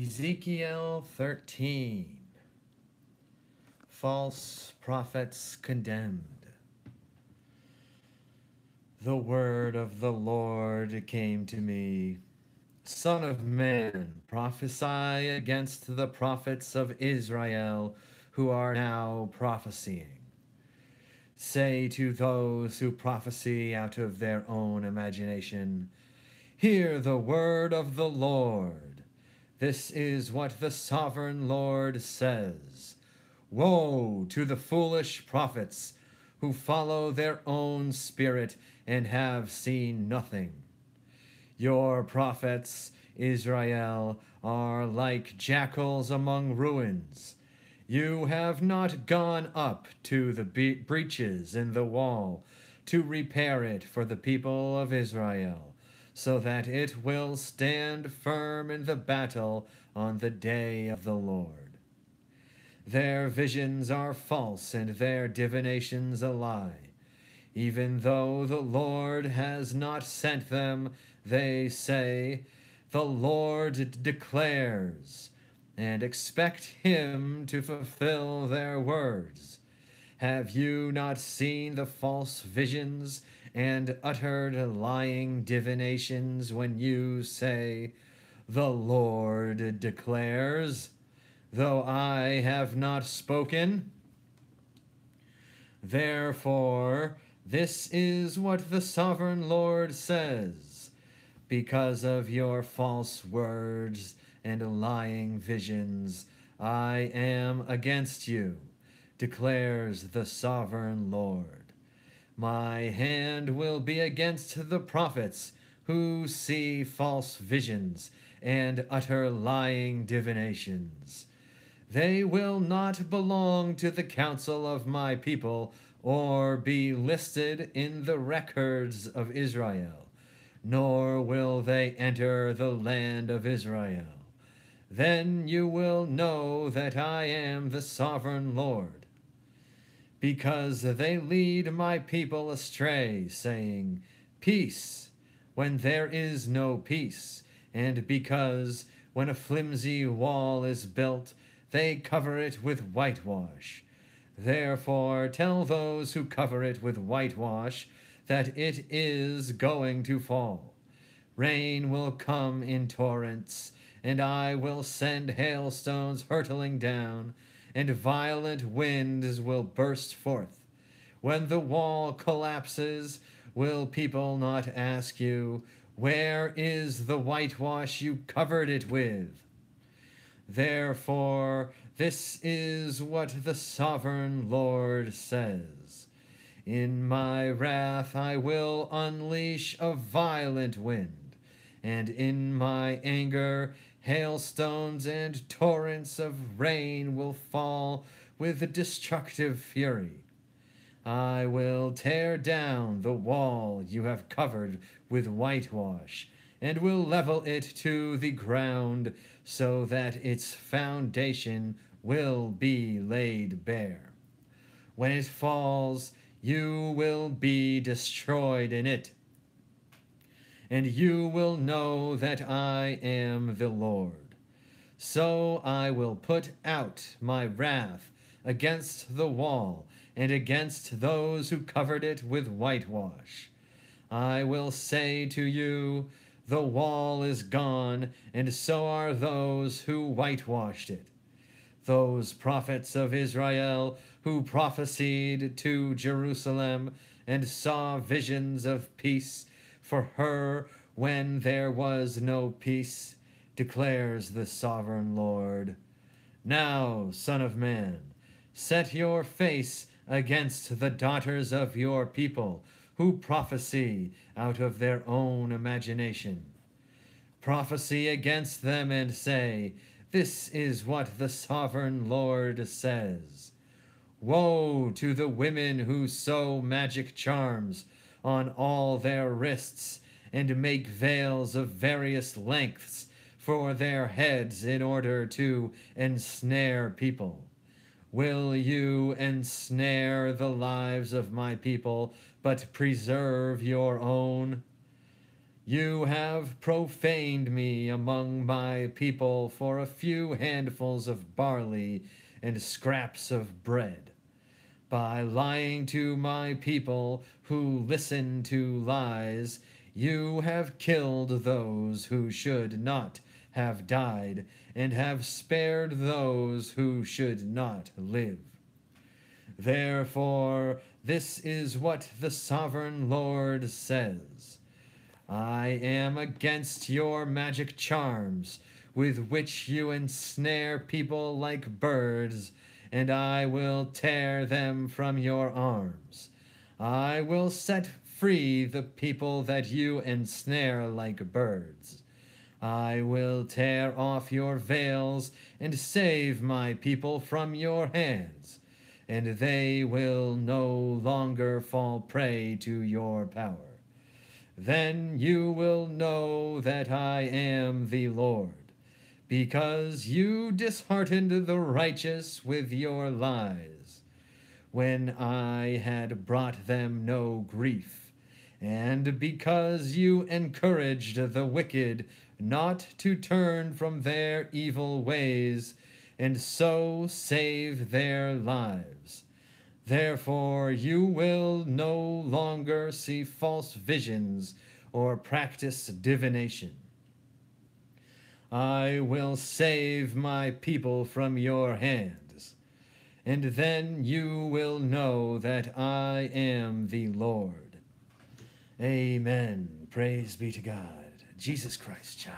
Ezekiel 13. False prophets condemned. The word of the Lord came to me. Son of man, prophesy against the prophets of Israel who are now prophesying. Say to those who prophesy out of their own imagination, hear the word of the Lord. This is what the sovereign Lord says. Woe to the foolish prophets who follow their own spirit and have seen nothing. Your prophets, Israel, are like jackals among ruins. You have not gone up to the breaches in the wall to repair it for the people of Israel, so that it will stand firm in the battle on the day of the Lord. Their visions are false and their divinations a lie. Even though the Lord has not sent them, they say, the Lord declares, and expect him to fulfill their words. Have you not seen the false visions and uttered lying divinations when you say, the Lord declares, though I have not spoken? Therefore, this is what the sovereign Lord says. Because of your false words and lying visions, I am against you, declares the sovereign Lord. My hand will be against the prophets who see false visions and utter lying divinations. They will not belong to the council of my people or be listed in the records of Israel, nor will they enter the land of Israel. Then you will know that I am the sovereign Lord. Because they lead my people astray, saying, peace, when there is no peace, and because when a flimsy wall is built, they cover it with whitewash. Therefore tell those who cover it with whitewash that it is going to fall. Rain will come in torrents, and I will send hailstones hurtling down, and violent winds will burst forth. When the wall collapses, will people not ask you, where is the whitewash you covered it with? Therefore, this is what the sovereign Lord says. In my wrath I will unleash a violent wind, and in my anger hailstones and torrents of rain will fall with destructive fury. I will tear down the wall you have covered with whitewash, and will level it to the ground, so that its foundation will be laid bare. When it falls, you will be destroyed in it, and you will know that I am the Lord. So I will put out my wrath against the wall and against those who covered it with whitewash. I will say to you, the wall is gone, and so are those who whitewashed it. Those prophets of Israel who prophesied to Jerusalem and saw visions of peace for her when there was no peace, declares the sovereign Lord. Now, Son of Man, set your face against the daughters of your people who prophesy out of their own imagination. Prophesy against them and say, this is what the sovereign Lord says. Woe to the women who sew magic charms on all their wrists and make veils of various lengths for their heads in order to ensnare people. Will you ensnare the lives of my people, but preserve your own? You have profaned me among my people for a few handfuls of barley and scraps of bread. By lying to my people who listen to lies, you have killed those who should not have died, and have spared those who should not live. Therefore, this is what the sovereign Lord says: I am against your magic charms, with which you ensnare people like birds, and I will tear them from your arms. I will set free the people that you ensnare like birds. I will tear off your veils and save my people from your hands, and they will no longer fall prey to your power. Then you will know that I am the Lord, because you disheartened the righteous with your lies, when I had brought them no grief, and because you encouraged the wicked not to turn from their evil ways, and so save their lives. Therefore you will no longer see false visions or practice divination. I will save my people from your hands, and then you will know that I am the Lord. Amen. Praise be to God. Jesus Christ, child.